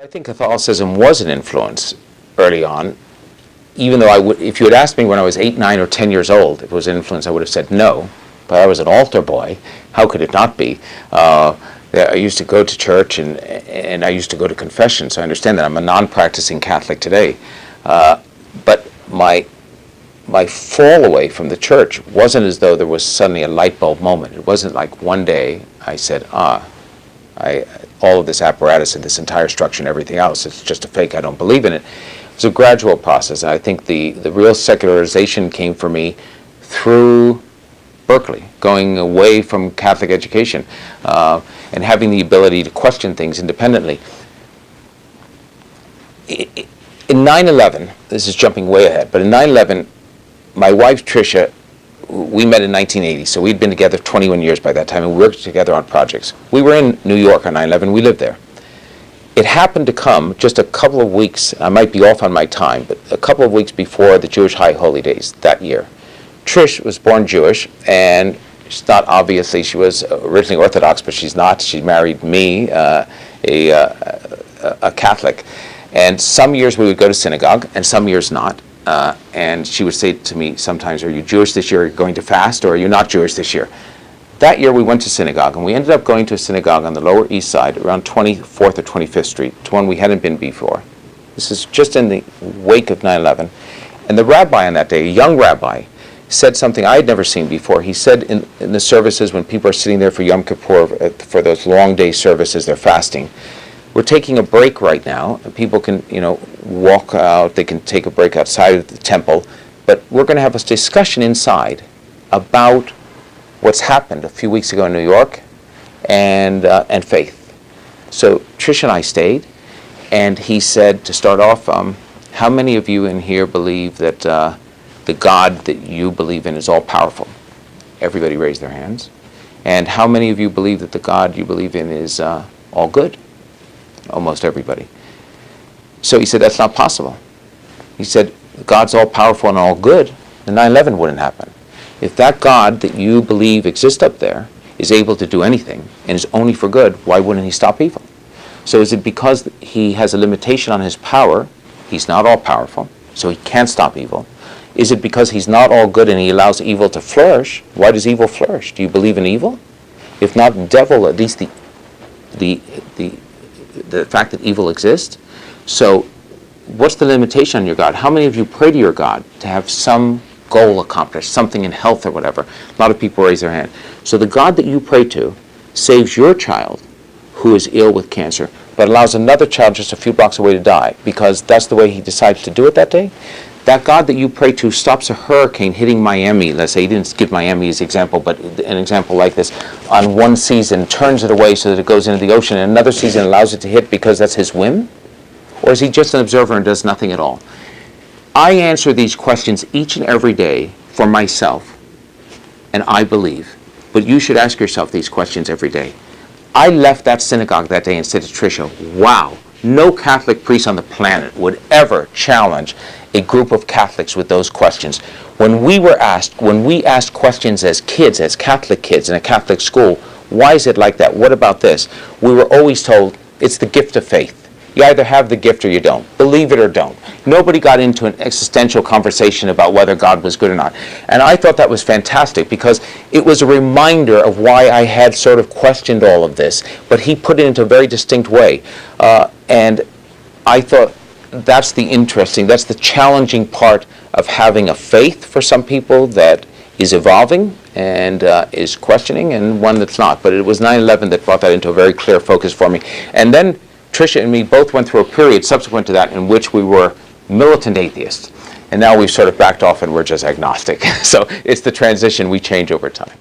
I think Catholicism was an influence early on, even though if you had asked me when I was 8, 9, or 10 years old if it was an influence, I would have said no. But I was an altar boy. How could it not be? I used to go to church and I used to go to confession, so I understand that. I'm a non-practicing Catholic today. But my fall away from the church wasn't as though there was suddenly a light bulb moment. It wasn't like one day I said, all of this apparatus and this entire structure and everything else, it's just a fake, I don't believe in it. It's a gradual process. I think the real secularization came for me through Berkeley, going away from Catholic education and having the ability to question things independently. In 9/11, this is jumping way ahead, but in 9/11, my wife Tricia, we met in 1980, so we'd been together 21 years by that time, and we worked together on projects. We were in New York on 9/11, we lived there. It happened to come just a couple of weeks, I might be off on my time, but a couple of weeks before the Jewish High Holy Days that year. Trish was born Jewish, and she's not, obviously, she was originally Orthodox, but she's not. She married me, a Catholic. And some years we would go to synagogue, and some years not. And she would say to me sometimes, are you Jewish this year? Are you going to fast? Or are you not Jewish this year? That year we went to synagogue, and we ended up going to a synagogue on the Lower East Side around 24th or 25th Street, to one we hadn't been before. This is just in the wake of 9/11. And the rabbi on that day, a young rabbi, said something I had never seen before. He said in the services, when people are sitting there for Yom Kippur, for those long day services, they're fasting, we're taking a break right now. People can, walk out. They can take a break outside of the temple. But we're going to have a discussion inside about what's happened a few weeks ago in New York and faith. So Trish and I stayed, and he said, to start off, how many of you in here believe that the God that you believe in is all-powerful? Everybody raised their hands. And how many of you believe that the God you believe in is all good? Almost everybody. So he said, that's not possible. He said, God's all-powerful and all good, then 9/11 wouldn't happen. If that God that you believe exists up there is able to do anything and is only for good, why wouldn't he stop evil? So is it because he has a limitation on his power, he's not all-powerful, so he can't stop evil? Is it because he's not all good and he allows evil to flourish? Why does evil flourish? Do you believe in evil? If not devil, at least the fact that evil exists. So what's the limitation on your God? How many of you pray to your God to have some goal accomplished, something in health or whatever? A lot of people raise their hand. So the God that you pray to saves your child who is ill with cancer, but allows another child just a few blocks away to die because that's the way he decides to do it that day. That God that you pray to stops a hurricane hitting Miami. Let's say he didn't give Miami as an example, but an example like this. On one season, turns it away so that it goes into the ocean, and another season allows it to hit because that's his whim? Or is he just an observer and does nothing at all? I answer these questions each and every day for myself, and I believe. But you should ask yourself these questions every day. I left that synagogue that day and said to Tricia, wow, no Catholic priest on the planet would ever challenge a group of Catholics with those questions. When we asked questions as kids, as Catholic kids in a Catholic school, why is it like that? What about this? We were always told it's the gift of faith. You either have the gift or you don't. Believe it or don't. Nobody got into an existential conversation about whether God was good or not. And I thought that was fantastic because it was a reminder of why I had sort of questioned all of this, but he put it into a very distinct way. And I thought that's the challenging part of having a faith for some people that is evolving and is questioning, and one that's not. But it was 9/11 that brought that into a very clear focus for me. And then Tricia and me both went through a period subsequent to that in which we were militant atheists. And now we've sort of backed off and we're just agnostic. So it's the transition, we change over time.